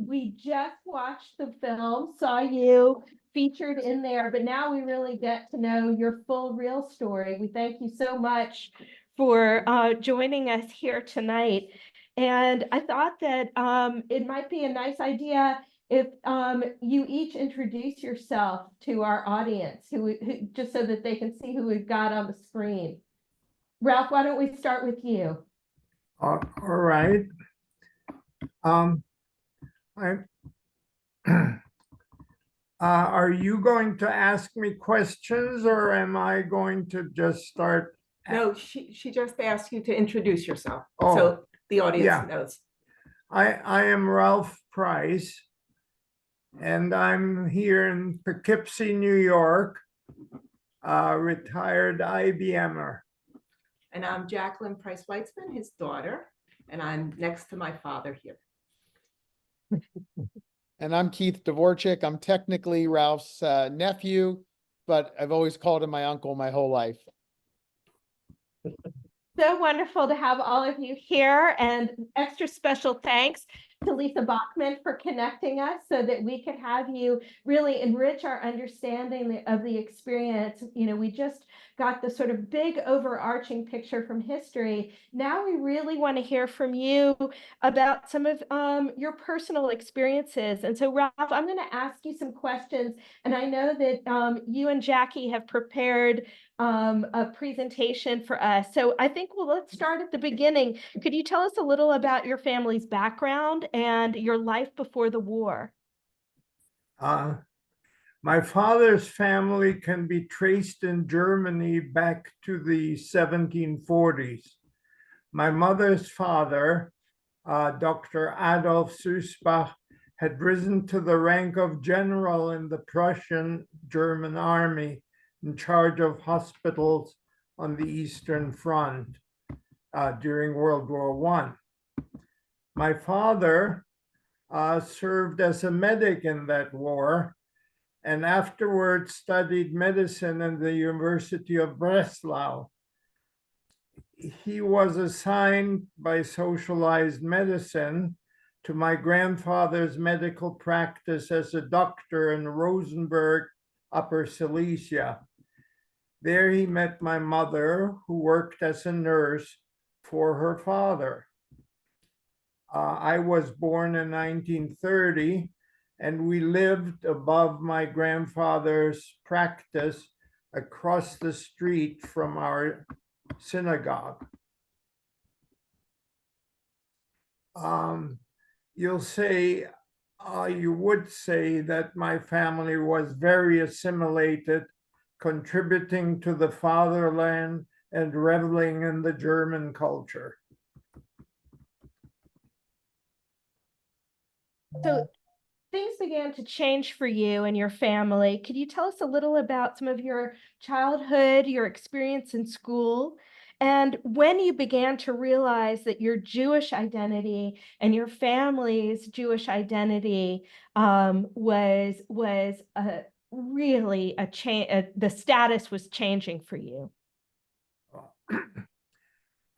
we just watched the film, saw you featured in there, but now we really get to know your full real story. We thank you so much for joining us here tonight. And I thought that it might be a nice idea if you each introduce yourself to our audience, who just so that they can see who we've got on the screen. Ralph, why don't we start with you? All right. Are you going to ask me questions, or am I going to just start? No, she just asked you to introduce yourself. Oh, so the audience yeah. knows. I am Ralph Preiss, and I'm here in Poughkeepsie, New York, retired IBMer. And I'm Jacqueline Weitzman, his daughter, and I'm next to my father here. And I'm Keith Dvorchik. I'm technically Ralph's nephew, but I've always called him my uncle my whole life. So wonderful to have all of you here, and extra special thanks to Lisa Bachman for connecting us so that we could have you really enrich our understanding of the experience. You know, we just got the sort of big overarching picture from history. Now we really want to hear from you about some of your personal experiences. And so, Ralph, I'm going to ask you some questions, and I know that you and Jackie have prepared a presentation for us. So I think, well, let's start at the beginning. Could you tell us a little about your family's background and your life before the war? My father's family can be traced in Germany back to the 1740s. My mother's father, Dr. Adolf Süßbach, had risen to the rank of general in the Prussian German army, in charge of hospitals on the Eastern Front during World War I. My father served as a medic in that war, and afterwards studied medicine in the University of Breslau. He was assigned by socialized medicine to my grandfather's medical practice as a doctor in Rosenberg, Upper Silesia. There he met my mother, who worked as a nurse for her father. I was born in 1930, and we lived above my grandfather's practice across the street from our synagogue. You would say that my family was very assimilated, contributing to the fatherland and reveling in the German culture. So things began to change for you and your family. Could you tell us a little about some of your childhood, your experience in school, and when you began to realize that your Jewish identity and your family's Jewish identity was really a change, the status was changing for you?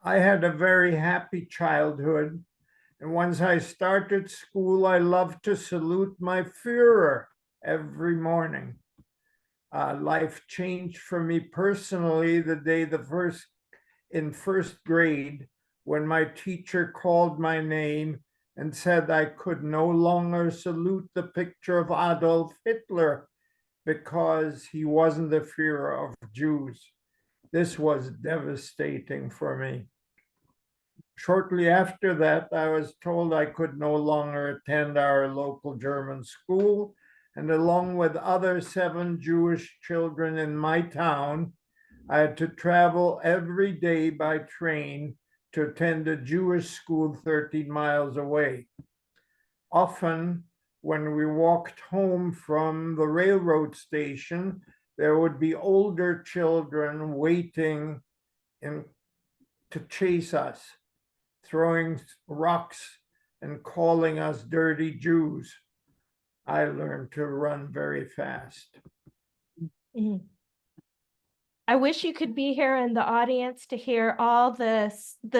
I had a very happy childhood. And once I started school, I loved to salute my Führer every morning. Life changed for me personally the day in first grade, when my teacher called my name and said I could no longer salute the picture of Adolf Hitler because he wasn't the Führer of Jews. This was devastating for me. Shortly after that, I was told I could no longer attend our local German school, and along with other 7 Jewish children in my town, I had to travel every day by train to attend a Jewish school 13 miles away. Often, when we walked home from the railroad station, there would be older children waiting to chase us, throwing rocks and calling us dirty Jews. I learned to run very fast. Mm. I wish you could be here in the audience to hear all the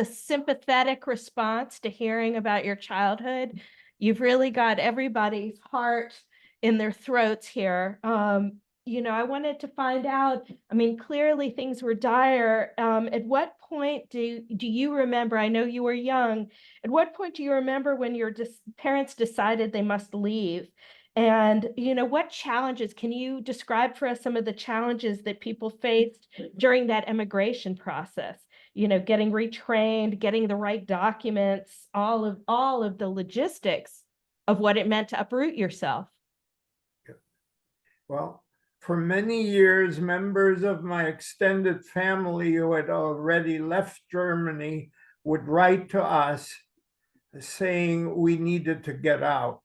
sympathetic response to hearing about your childhood. You've really got everybody's heart in their throats here. I wanted to find out, I mean, clearly things were dire. At what point do you remember, I know you were young, at what point do you remember when your parents decided they must leave? And, what challenges, can you describe for us some of the challenges that people faced during that immigration process? Getting retrained, getting the right documents, all of the logistics of what it meant to uproot yourself. Well, for many years, members of my extended family who had already left Germany would write to us saying we needed to get out.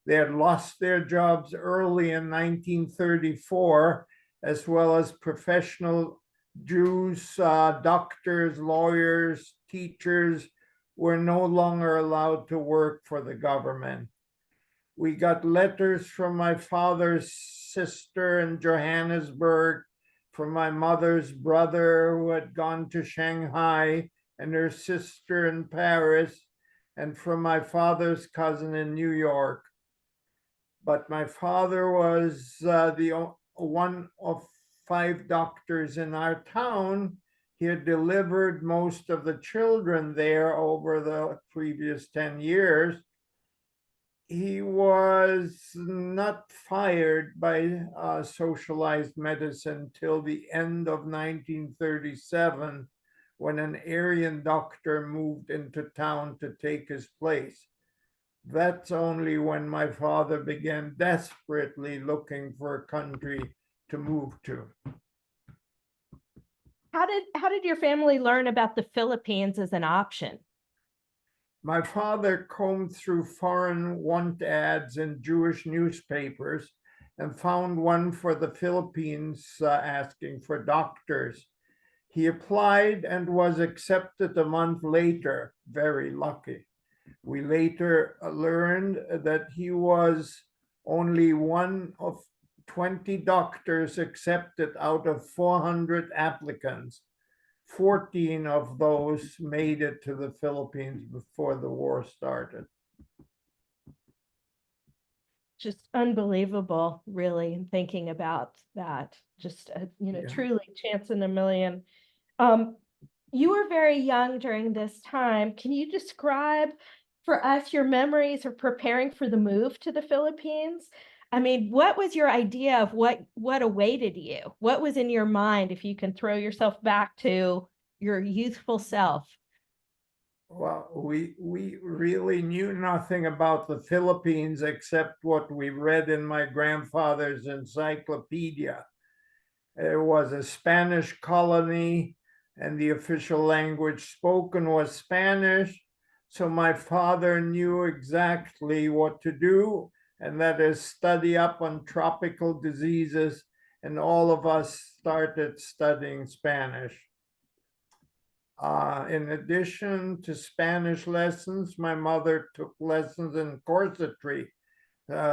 They had lost their jobs early in 1934, as well as professional Jews, doctors, lawyers, teachers were no longer allowed to work for the government. We got letters from my father's sister in Johannesburg, from my mother's brother who had gone to Shanghai, and her sister in Paris, and from my father's cousin in New York. But my father was the one of 5 doctors in our town. He had delivered most of the children there over the previous 10 years. He was not fired by socialized medicine till the end of 1937, when an Aryan doctor moved into town to take his place. That's only when my father began desperately looking for a country to move to. How did your family learn about the Philippines as an option? My father combed through foreign want ads in Jewish newspapers and found one for the Philippines asking for doctors. He applied and was accepted a month later, very lucky. We later learned that he was only one of 20 doctors accepted out of 400 applicants. 14 of those made it to the Philippines before the war started. Just unbelievable, really, thinking about that. Just, Yeah. truly chance in a million. You were very young during this time. Can you describe for us your memories of preparing for the move to the Philippines? I mean, what was your idea of what awaited you? What was in your mind, if you can throw yourself back to your youthful self? Well, we really knew nothing about the Philippines except what we read in my grandfather's encyclopedia. It was a Spanish colony, and the official language spoken was Spanish. So my father knew exactly what to do, and that is study up on tropical diseases, and all of us started studying Spanish. In addition to Spanish lessons, my mother took lessons in corsetry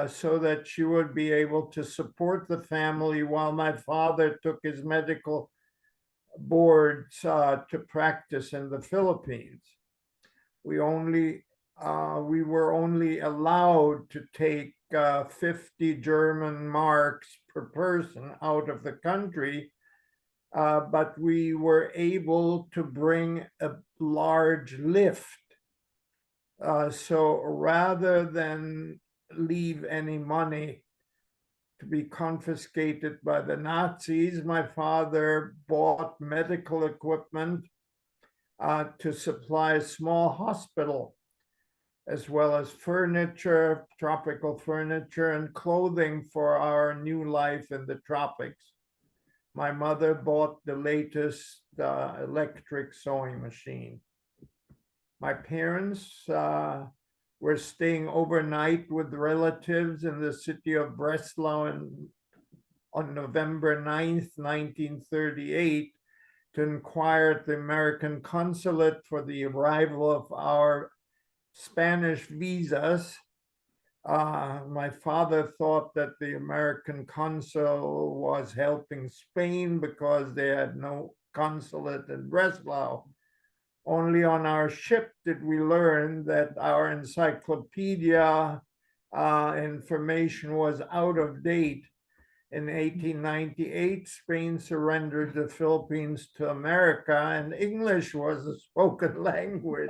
so that she would be able to support the family while my father took his medical boards to practice in the Philippines. We were only allowed to take 50 German marks per person out of the country, but we were able to bring a large lift. So rather than leave any money to be confiscated by the Nazis, my father bought medical equipment to supply a small hospital, as well as furniture, tropical furniture, and clothing for our new life in the tropics. My mother bought the latest electric sewing machine. My parents were staying overnight with relatives in the city of Breslau on November 9th, 1938, to inquire at the American consulate for the arrival of our Spanish visas. My father thought that the American consul was helping Spain because they had no consulate in Breslau. Only on our ship did we learn that our encyclopedia information was out of date. In 1898, Spain surrendered the Philippines to America, and English was a spoken language.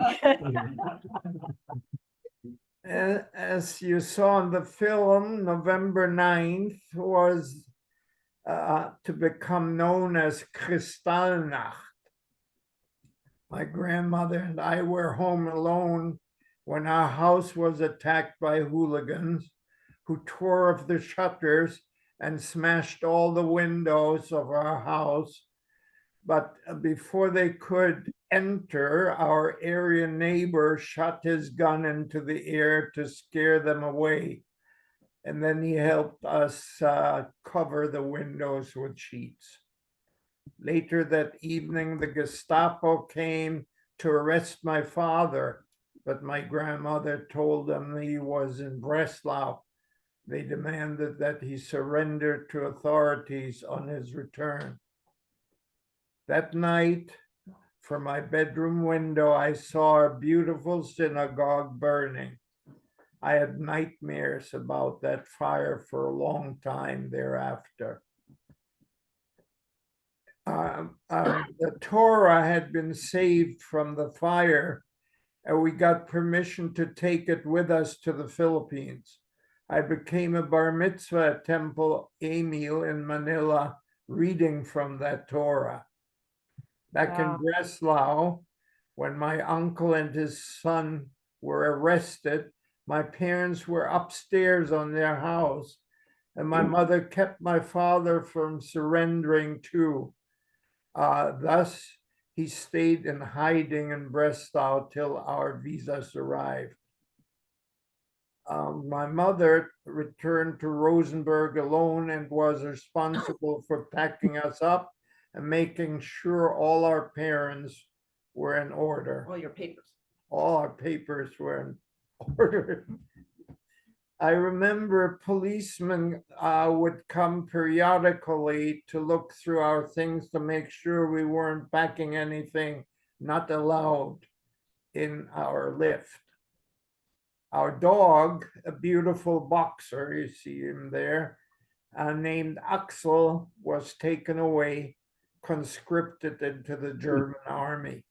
And as you saw in the film, November 9th was to become known as Kristallnacht. My grandmother and I were home alone when our house was attacked by hooligans who tore off the shutters and smashed all the windows of our house. But before they could enter, our area neighbor shot his gun into the air to scare them away. And then he helped us cover the windows with sheets. Later that evening, the Gestapo came to arrest my father, but my grandmother told them he was in Breslau. They demanded that he surrender to authorities on his return. That night, from my bedroom window, I saw a beautiful synagogue burning. I had nightmares about that fire for a long time thereafter. The Torah had been saved from the fire, and we got permission to take it with us to the Philippines. I became a bar mitzvah at Temple Emil in Manila, reading from that Torah. Back in Breslau, when my uncle and his son were arrested, my parents were upstairs on their house, and my mother kept my father from surrendering too. Thus, he stayed in hiding in Breslau till our visas arrived. My mother returned to Rosenberg alone and was responsible for packing us up and making sure all our parents were in order. All your papers. All our papers were in order. I remember policemen would come periodically to look through our things to make sure we weren't packing anything not allowed in our lift. Our dog, a beautiful boxer, you see him there, named Axel, was taken away, conscripted into the German army.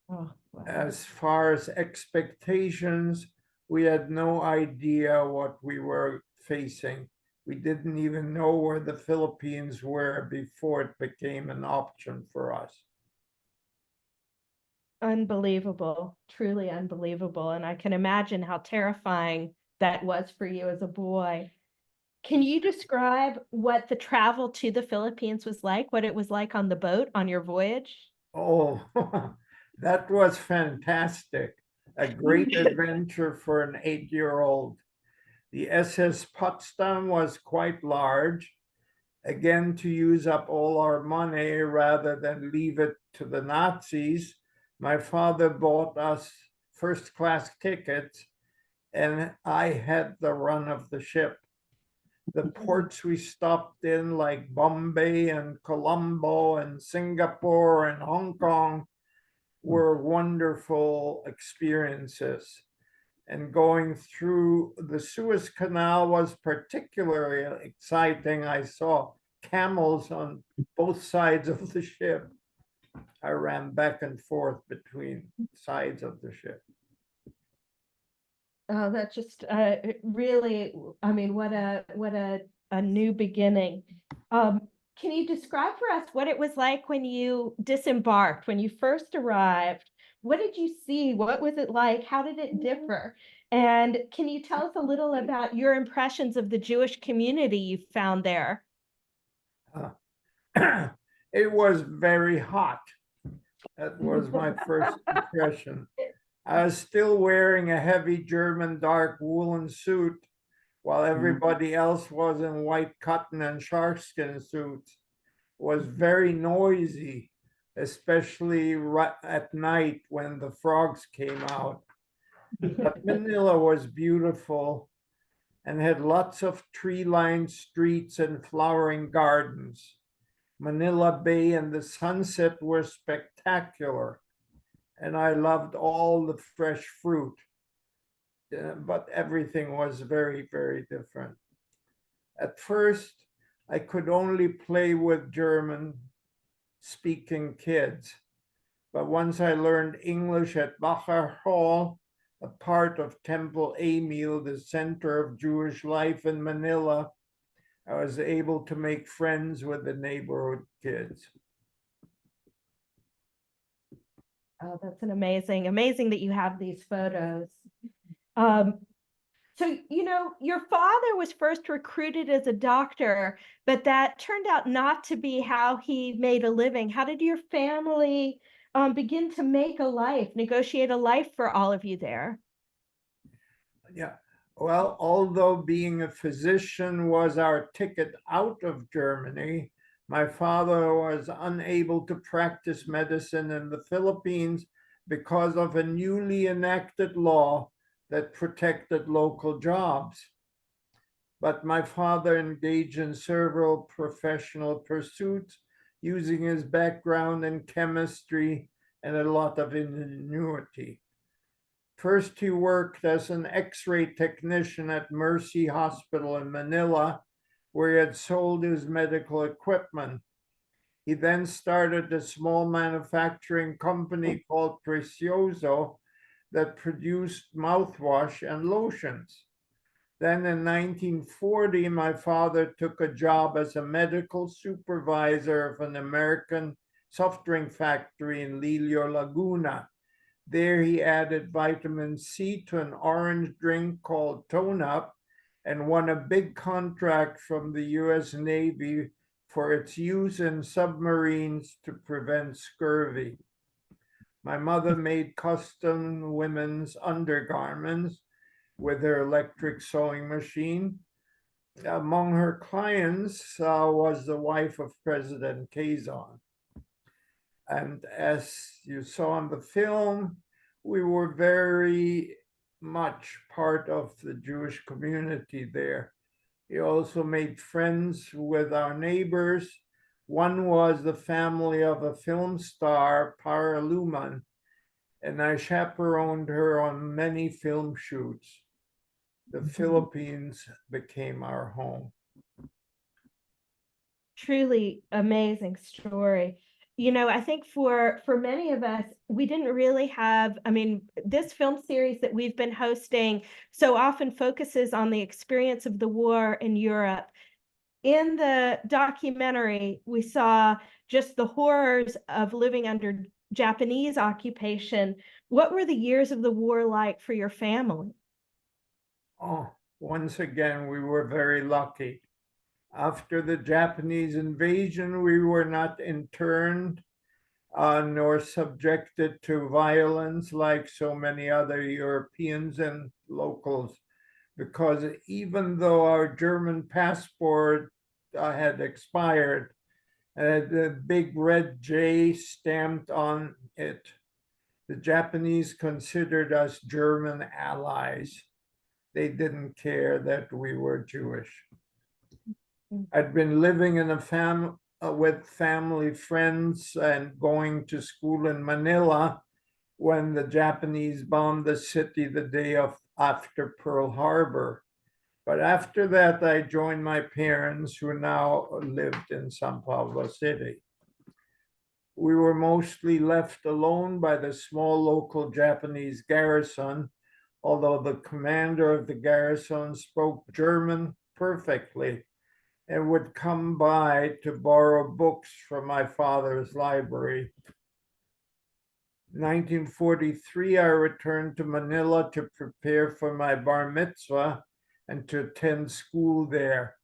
Oh, wow. As far as expectations, we had no idea what we were facing. We didn't even know where the Philippines were before it became an option for us. Unbelievable, truly unbelievable. And I can imagine how terrifying that was for you as a boy. Can you describe what the travel to the Philippines was like, what it was like on the boat on your voyage? Oh, that was fantastic. A great adventure for an 8-year-old. The SS Potsdam was quite large. Again, to use up all our money rather than leave it to the Nazis, my father bought us first-class tickets, and I had the run of the ship. The ports we stopped in, like Bombay and Colombo and Singapore and Hong Kong, were wonderful experiences. And going through the Suez Canal was particularly exciting. I saw camels on both sides of the ship. I ran back and forth between sides of the ship. Oh, that just really, I mean, what a new beginning. Can you describe for us what it was like when you disembarked, when you first arrived? What did you see? What was it like? How did it differ? And can you tell us a little about your impressions of the Jewish community you found there? It was very hot. That was my first impression. I was still wearing a heavy German dark woolen suit while everybody else was in white cotton and sharkskin suits. It was very noisy, especially at night when the frogs came out. But Manila was beautiful and had lots of tree-lined streets and flowering gardens. Manila Bay and the sunset were spectacular. and I loved all the fresh fruit. But everything was very, very different. At first, I could only play with German speaking kids. But once I learned English at Bacher Hall, a part of Temple Emil, the center of Jewish life in Manila, I was able to make friends with the neighborhood kids. Oh, that's an amazing that you have these photos. Um, so, your father was first recruited as a doctor, but that turned out not to be how he made a living. How did your family begin to make a life, negotiate a life for all of you there? Yeah. Well, although being a physician was our ticket out of Germany, my father was unable to practice medicine in the Philippines because of a newly enacted law that protected local jobs. But my father engaged in several professional pursuits using his background in chemistry and a lot of ingenuity. First, he worked as an X-ray technician at Mercy Hospital in Manila, where he had sold his medical equipment. He then started a small manufacturing company called Precioso that produced mouthwash and lotions. Then in 1940, my father took a job as a medical supervisor of an American soft drink factory in Lillo, Laguna. There he added vitamin C to an orange drink called Tone Up and won a big contract from the US Navy for its use in submarines to prevent scurvy. My mother made custom women's undergarments with her electric sewing machine. Among her clients was the wife of President Quezon. And as you saw in the film, we were very much part of the Jewish community there. He also made friends with our neighbors. One was the family of a film star, Para Luman, and I chaperoned her on many film shoots. The Philippines became our home. Truly amazing story. I think for many of us, we didn't really have, this film series that we've been hosting so often focuses on the experience of the war in Europe. In the documentary, we saw just the horrors of living under Japanese occupation. What were the years of the war like for your family? Oh, once again, we were very lucky. After the Japanese invasion, we were not interned nor subjected to violence like so many other Europeans and locals, because even though our German passport had expired, the big red J stamped on it, the Japanese considered us German allies. They didn't care that we were Jewish. I'd been living in a with family friends and going to school in Manila when the Japanese bombed the city the day after Pearl Harbor. But after that, I joined my parents, who now lived in San Pablo City. We were mostly left alone by the small local Japanese garrison, although the commander of the garrison spoke German perfectly and would come by to borrow books from my father's library. In 1943, I returned to Manila to prepare for my bar mitzvah and to attend school there.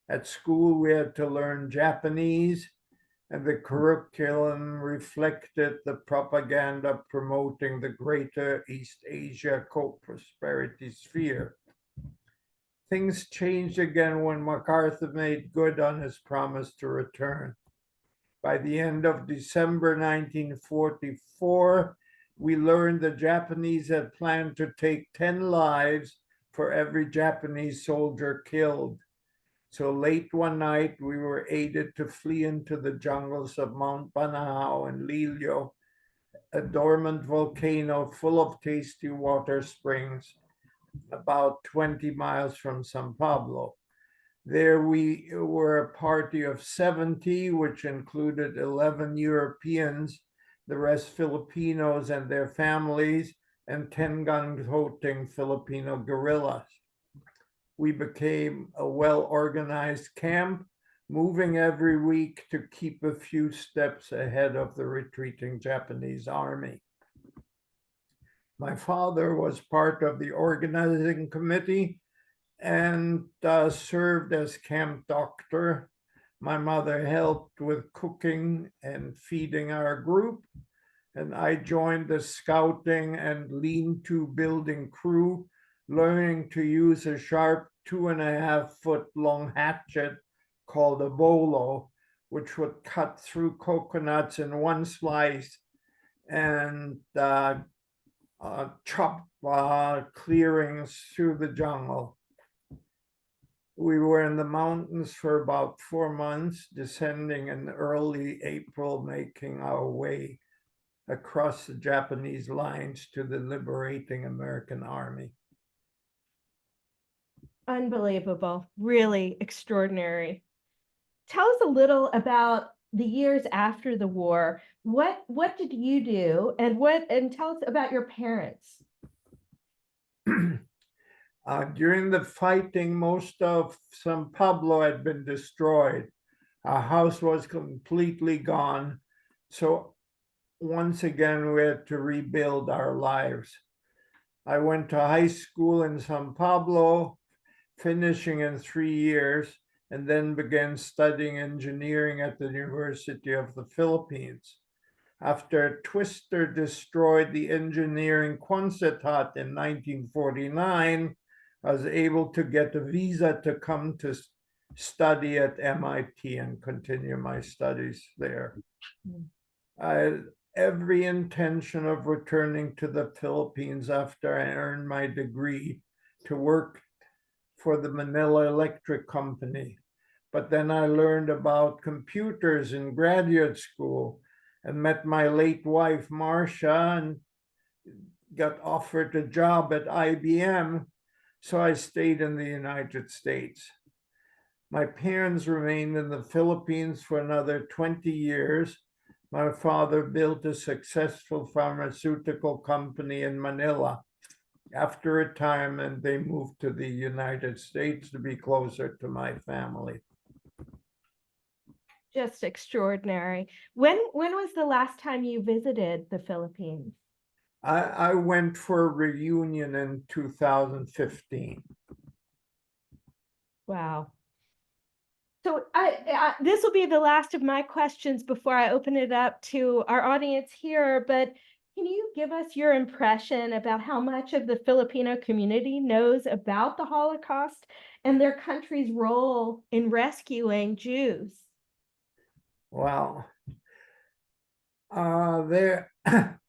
At school, we had to learn Japanese, and the curriculum reflected the propaganda promoting the Greater East Asia Co-Prosperity Sphere. Things changed again when MacArthur made good on his promise to return. By the end of December 1944, we learned the Japanese had planned to take 10 lives for every Japanese soldier killed. So late one night, we were aided to flee into the jungles of Mount Banahao and Lillo, a dormant volcano full of tasty water springs about 20 miles from San Pablo. There we were a party of 70, which included 11 Europeans, the rest Filipinos and their families, and 10 gun-toting Filipino guerrillas. We became a well-organized camp, moving every week to keep a few steps ahead of the retreating Japanese army. My father was part of the organizing committee and served as camp doctor. My mother helped with cooking and feeding our group, and I joined the scouting and lean-to building crew, learning to use a sharp 2.5-foot long hatchet called a bolo, which would cut through coconuts in one slice and chop clearings through the jungle. We were in the mountains for about 4 months, descending in early April, making our way across the Japanese lines to the liberating American army. Unbelievable, really extraordinary. Tell us a little about the years after the war. What did you do, and tell us about your parents? During the fighting, most of San Pablo had been destroyed. Our house was completely gone. So once again, we had to rebuild our lives. I went to high school in San Pablo, finishing in 3 years, and then began studying engineering at the University of the Philippines. After a twister destroyed the engineering Quonset in 1949, I was able to get a visa to come to study at MIT and continue my studies there. I had every intention of returning to the Philippines after I earned my degree to work for the Manila Electric Company. But then I learned about computers in graduate school and met my late wife, Marcia, and got offered a job at IBM. So I stayed in the United States. My parents remained in the Philippines for another 20 years. My father built a successful pharmaceutical company in Manila. After retirement, they moved to the United States to be closer to my family. Just extraordinary. When was the last time you visited the Philippines? I went for a reunion in 2015. Wow. So this will be the last of my questions before I open it up to our audience here, but can you give us your impression about how much of the Filipino community knows about the Holocaust and their country's role in rescuing Jews? Well,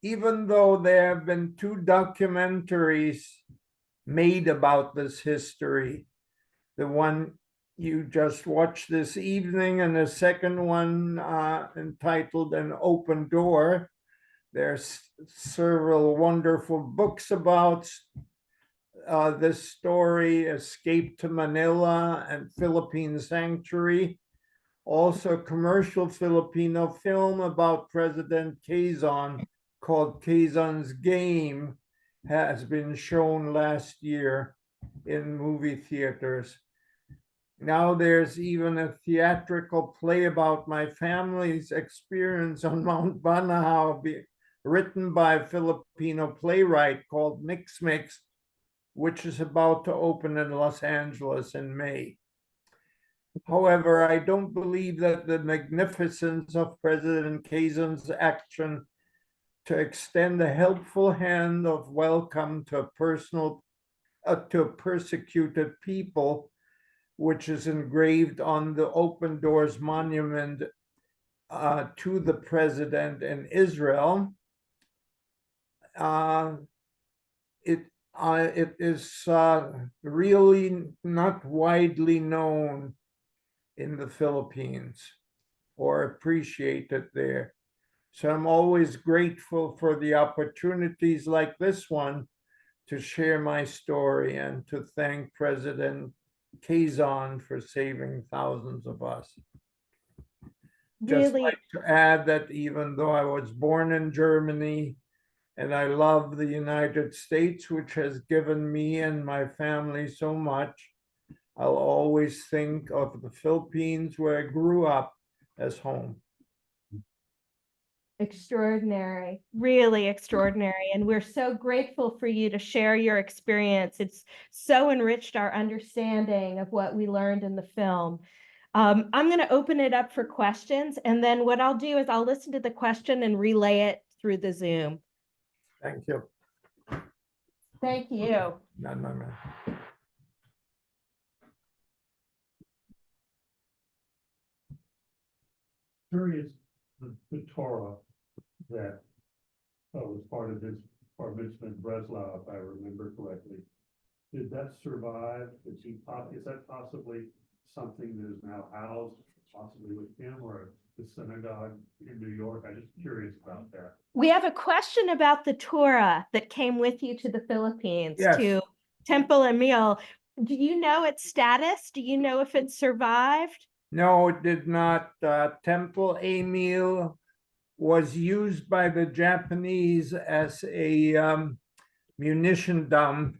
even though there have been 2 documentaries made about this history, the one you just watched this evening and the second one entitled An Open Door. There's several wonderful books about this story, Escape to Manila and Philippine Sanctuary. Also, a commercial Filipino film about President Quezon called Quezon's Game has been shown last year in movie theaters. Now there's even a theatrical play about my family's experience on Mount Banahaw, written by a Filipino playwright called Mix Mix, which is about to open in Los Angeles in May. However, I don't believe that the magnificence of President Quezon's action to extend a helpful hand of welcome to a persecuted people, which is engraved on the Open Doors monument to the president in Israel. It is really not widely known in the Philippines or appreciated there. So I'm always grateful for the opportunities like this one to share my story and to thank President Kazan for saving thousands of us. Just Really, like to add that even though I was born in Germany and I love the United States, which has given me and my family so much, I'll always think of the Philippines where I grew up as home. extraordinary, really extraordinary. And we're so grateful for you to share your experience. It's so enriched our understanding of what we learned in the film. I'm going to open it up for questions. And then what I'll do is I'll listen to the question and relay it through the Zoom. Thank you. Thank you. No. Curious, the Torah that was part of his bar mitzvah in Breslau, if I remember correctly. Did that survive? Is that possibly something that is now housed possibly with him or the synagogue in New York? I'm just curious about that. We have a question about the Torah that came with you to the Philippines, Yes. to Temple Emil. Do you know its status? Do you know if it survived? No, it did not. Temple Emil was used by the Japanese as a munition dump,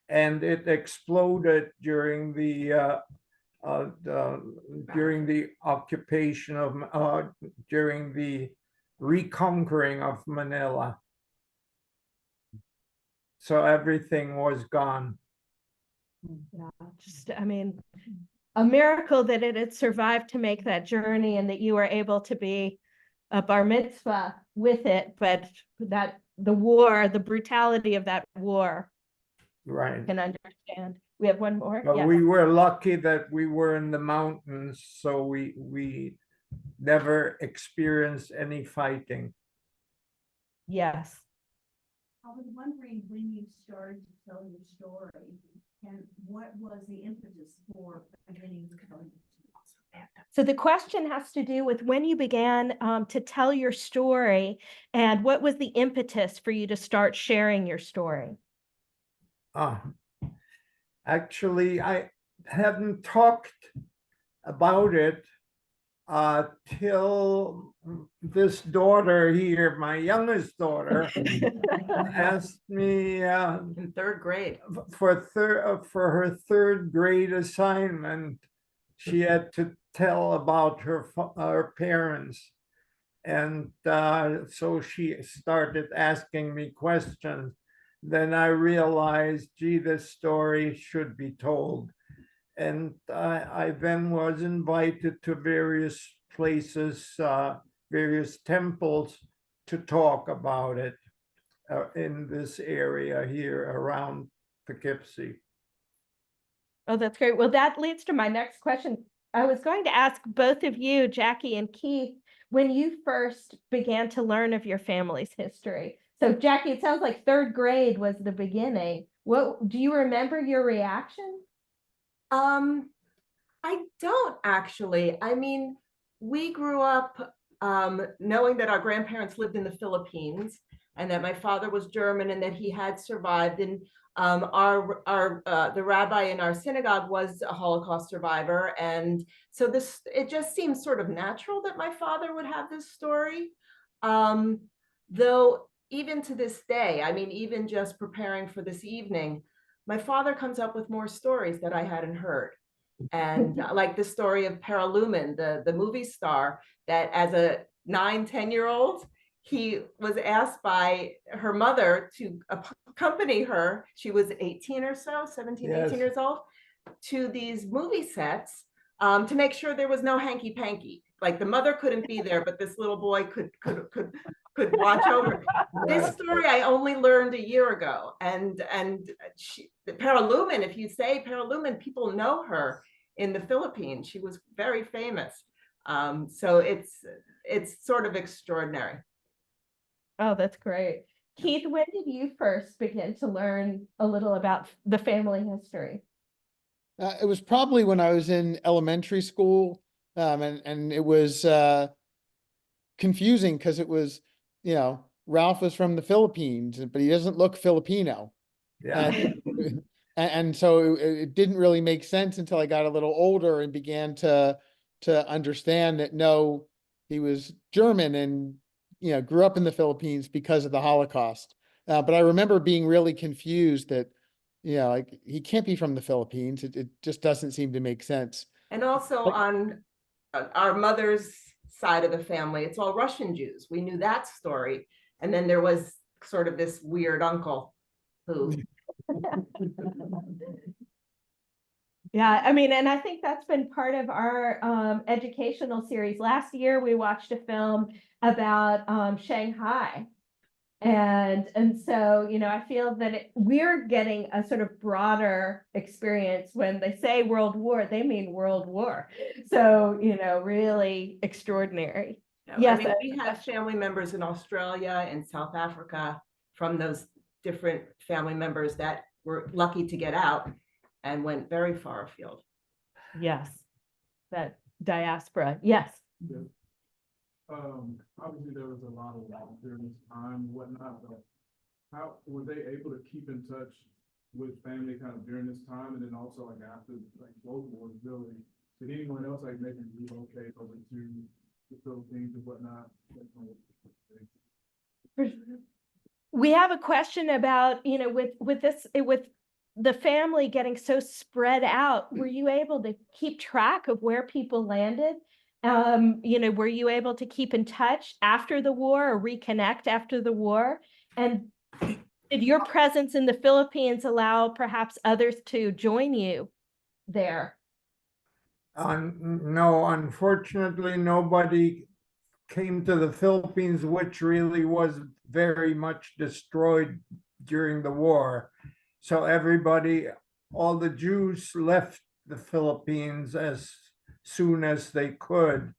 and it exploded during the occupation of during the reconquering of Manila. So everything was gone. Yeah, I mean, a miracle that it had survived to make that journey and that you were able to be a bar mitzvah with it, but that the war, the brutality of that war, Right. I can understand. We have one more. But Yeah. we were lucky that we were in the mountains, so we never experienced any fighting. Yes. I was wondering when you started to tell your story and what was the impetus for beginning to tell your story? So the question has to do with when you began to tell your story and what was the impetus for you to start sharing your story? Actually, I hadn't talked about it till this daughter here, my youngest daughter, asked me In third grade. for her third grade assignment. She had to tell about her parents, and so she started asking me questions. Then I realized, gee, this story should be told. And I then was invited to various places, various temples to talk about it in this area here around Poughkeepsie. Oh, that's great. Well, that leads to my next question. I was going to ask both of you, Jackie and Keith, when you first began to learn of your family's history. So Jackie, it sounds like third grade was the beginning. What do you remember your reaction? I don't actually. I mean, we grew up knowing that our grandparents lived in the Philippines and that my father was German and that he had survived. And the rabbi in our synagogue was a Holocaust survivor. And so it just seems sort of natural that my father would have this story. Though even to this day, I mean, even just preparing for this evening, my father comes up with more stories that I hadn't heard. And like the story of Paralumen, the movie star, that as a 9-10-year-old, he was asked by her mother to accompany her. She was 18 or so, 17, Yes. 18 years old, to these movie sets to make sure there was no hanky panky. Like the mother couldn't be there, but this little boy could watch over. This story I only learned a year ago, and Paralumen, if you say Paralumen, people know her in the Philippines. She was very famous. So it's sort of extraordinary. Oh, that's great. Keith, when did you first begin to learn a little about the family history? It was probably when I was in elementary school, and it was confusing because it was, you know, Ralph was from the Philippines, but he doesn't look Filipino. Yeah. And so it didn't really make sense until I got a little older and began to understand that no, he was German and, you know, grew up in the Philippines because of the Holocaust. But I remember being really confused that, you know, like he can't be from the Philippines. It just doesn't seem to make sense. And also Like- on our mother's side of the family, it's all Russian Jews. We knew that story. And then there was sort of this weird uncle who, Yeah, I mean, and I think that's been part of our educational series. Last year, we watched a film about Shanghai. And so, you know, I feel that we're getting a sort of broader experience. When they say world war, they mean world war. So, you know, really extraordinary. I Yes, mean, we had family members in Australia and South Africa from those different family members that were lucky to get out and went very far afield. yes, that diaspora, yes. Obviously there was a lot of loss during this time and whatnot, but how were they able to keep in touch with family kind of during this time? And then also like after like both wars really, did anyone else like maybe relocate over to the Philippines and whatnot? We have a question about, you know, with the family getting so spread out, were you able to keep track of where people landed? You know, were you able to keep in touch after the war or reconnect after the war? And did your presence in the Philippines allow perhaps others to join you there? No, unfortunately, nobody came to the Philippines, which really was very much destroyed during the war. So everybody, all the Jews left the Philippines as soon as they could.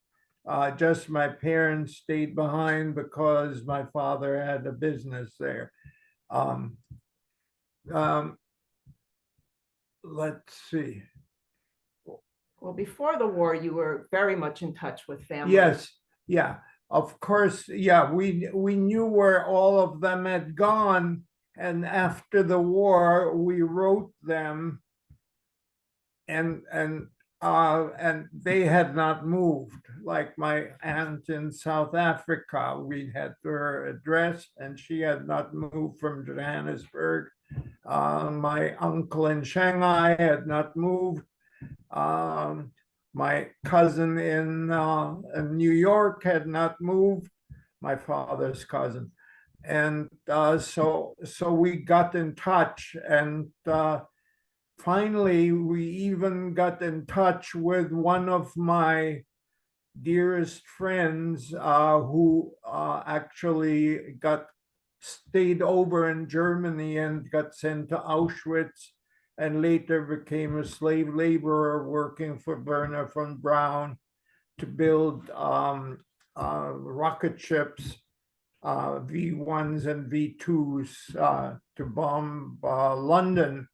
Just my parents stayed behind because my father had a business there. Let's see. Well, before the war, you were very much in touch with family. Yes, yeah, of course, yeah, we knew where all of them had gone, and after the war, we wrote them, and they had not moved. Like my aunt in South Africa, we had her address, and she had not moved from Johannesburg. My uncle in Shanghai had not moved. My cousin in New York had not moved, my father's cousin. And so we got in touch, and finally we even got in touch with one of my dearest friends who actually stayed over in Germany and got sent to Auschwitz, and later became a slave laborer working for Werner von Braun to build rocket ships, V1s and V2s, to bomb London.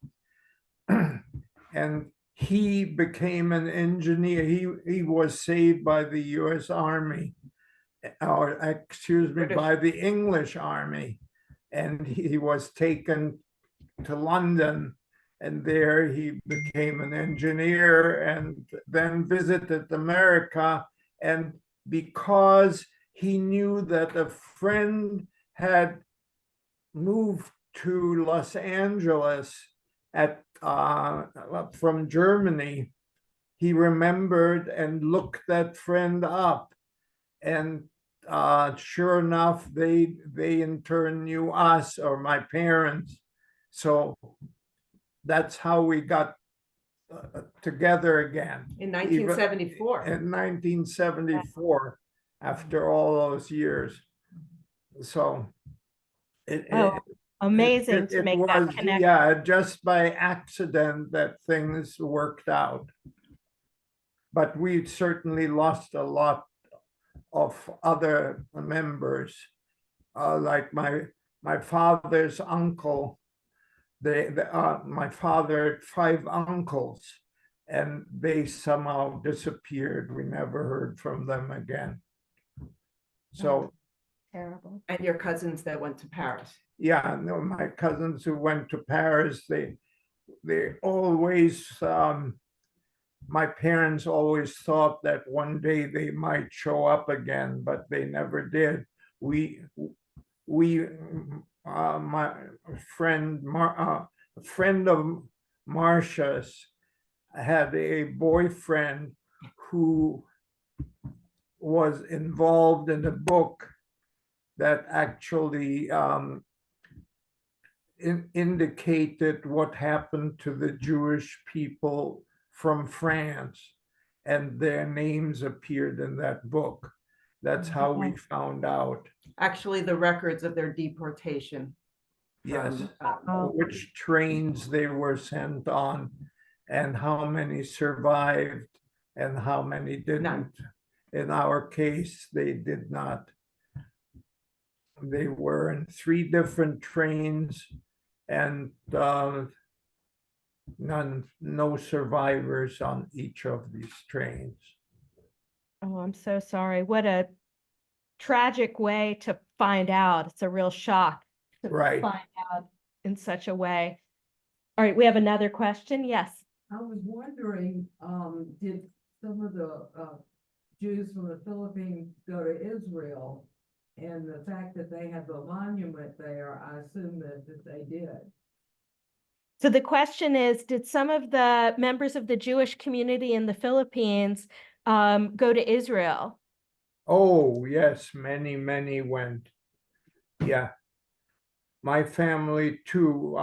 And he became an engineer. He was saved by the US Army, or excuse me, by the English Army. And he was taken to London, and there he became an engineer and then visited America. And because he knew that a friend had moved to Los Angeles from Germany, he remembered and looked that friend up. And sure enough, they in turn knew us, or my parents. So that's how we got together again. In 1974. In 1974, after all those years. So Amazing to make that connection. Yeah, just by accident that things worked out. But we certainly lost a lot of other members, like my father's uncle. My father had 5 uncles, and they somehow disappeared. We never heard from them again. So, Terrible. And your cousins that went to Paris. yeah, no, my cousins who went to Paris, they always, my parents always thought that one day they might show up again, but they never did. We, my a friend of Marcia's had a boyfriend who was involved in a book that actually indicated what happened to the Jewish people from France, and their names appeared in that book. That's how we found out. Actually, the records of their deportation. Yes, from, which trains they were sent on, and how many survived, and how many didn't. In our case, they did not. They were in 3 different trains, and no survivors on each of these trains. Oh, I'm so sorry. What a tragic way to find out. It's a real shock to Right. find out in such a way. All right, we have another question. Yes. I was wondering, did some of the Jews from the Philippines go to Israel? And the fact that they have a monument there, I assume that they did. So the question is, did some of the members of the Jewish community in the Philippines go to Israel? Oh, yes, many went. Yeah. My family too,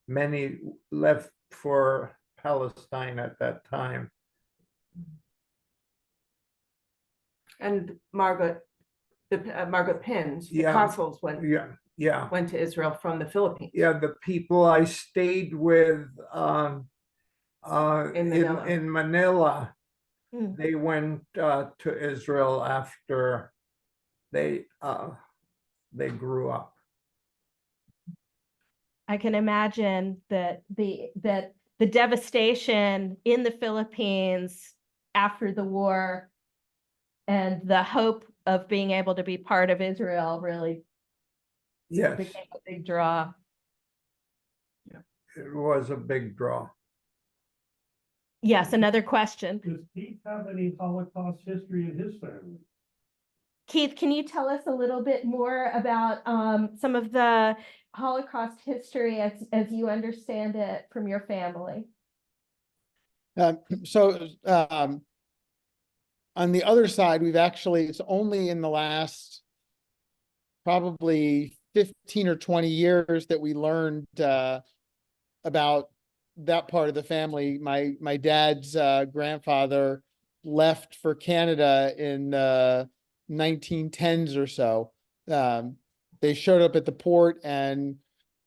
many left for Palestine at that time. And Margaret Pins, the Yeah. consuls went Yeah. to Israel from the Philippines. Yeah, the people I stayed with In Manila. in Manila, Hmm. they went to Israel after they grew up. I can imagine that the devastation in the Philippines after the war and the hope of being able to be part of Israel really Yes, became a big draw. it was a big draw. Yes, another question. Does Keith have any Holocaust history in his family? Keith, can you tell us a little bit more about some of the Holocaust history as you understand it from your family? So on the other side, it's only in the last probably 15 or 20 years that we learned about that part of the family. My dad's grandfather left for Canada in 1910s or so. They showed up at the port, and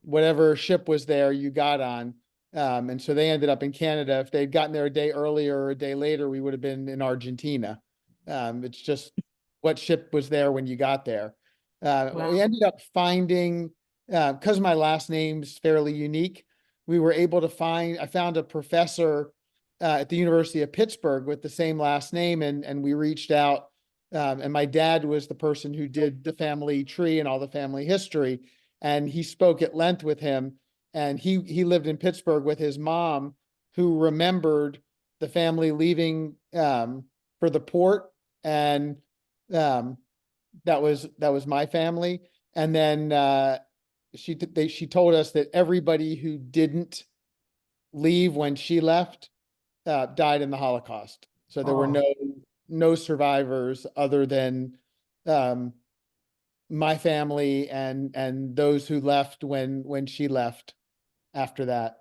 whatever ship was there, you got on. And so they ended up in Canada. If they'd gotten there a day earlier or a day later, we would have been in Argentina. It's just what ship was there when you got there. We ended up finding, because my last name's fairly unique, we were able to I found a professor at the University of Pittsburgh with the same last name, and we reached out. And my dad was the person who did the family tree and all the family history. And he spoke at length with him. And he lived in Pittsburgh with his mom, who remembered the family leaving for the port. And that was my family. And then she told us that everybody who didn't leave when she left died in the Holocaust. So there were no survivors other than my family and those who left when she left after that.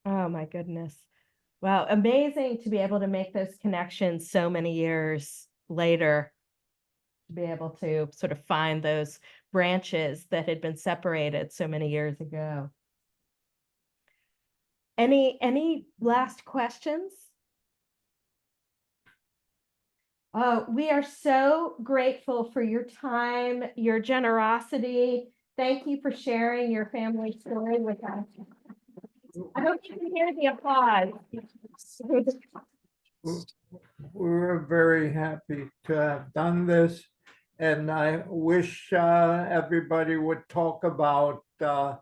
Oh my goodness. Wow, amazing to be able to make those connections so many years later, to be able to sort of find those branches that had been separated so many years ago. Any last questions? We are so grateful for your time, your generosity. Thank you for sharing your family story with us. I hope you can hear the applause. We were very happy to have done this, And I wish everybody would talk about the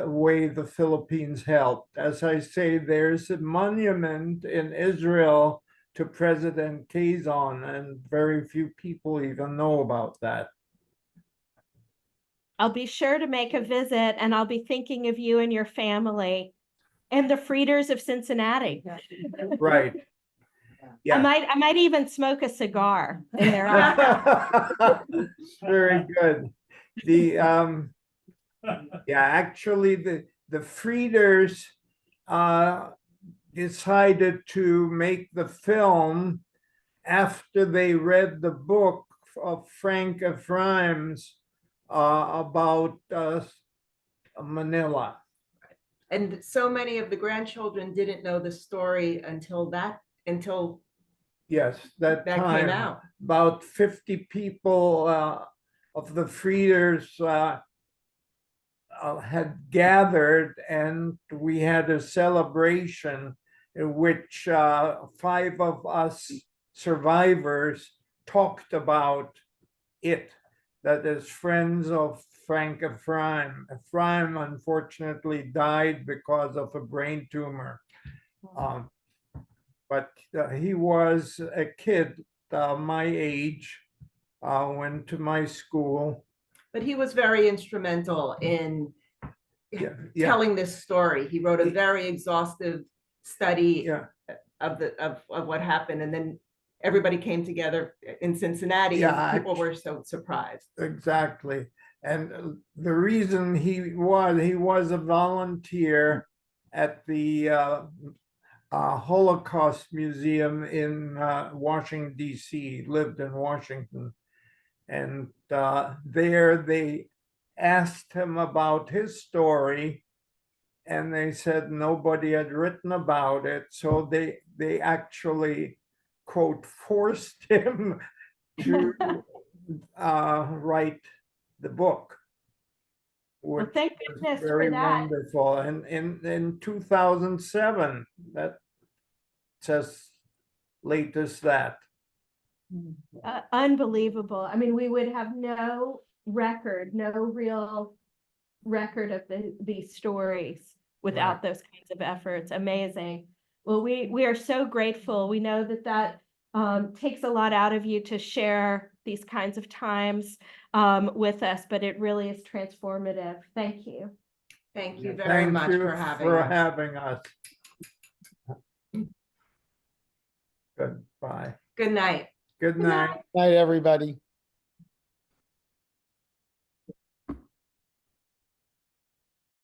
way the Philippines helped. As I say, there's a monument in Israel to President Quezon, and very few people even know about that. I'll be sure to make a visit, and I'll be thinking of you and your family and the Frieders of Cincinnati. Right. I Yeah. might even smoke a cigar in their honor. Very good. The yeah, actually the Frieders decided to make the film after they read the book of Frank Ephraim's about Manila. And so many of the grandchildren didn't know the story until Yes, that that time. came out. About 50 people of the Frieders had gathered, and we had a celebration in which 5 of us survivors talked about it. That is, friends of Frank Ephraim. Ephraim unfortunately died because of a brain tumor. But he was a kid my age, went to my school. But he was very instrumental in Yeah, telling this story. He wrote a very exhaustive study yeah, of what happened, and then everybody came together in Cincinnati, Yeah, and people were so surprised. exactly. And the reason he was a volunteer at the Holocaust Museum in Washington, D.C., lived in Washington. And there they asked him about his story, and they said nobody had written about it. So they actually, quote, forced him to write the book. Well, Which thank was goodness for very that. wonderful. And in 2007, that's as late as that. Unbelievable. I mean, we would have no real record of these stories without those kinds of efforts. Amazing. Well, we are so grateful. We know that takes a lot out of you to share these kinds of times with us, but it really is transformative. Thank you. Thank you very Thank much you for having for us. having us. Goodbye. Good night. Good night. Night, everybody.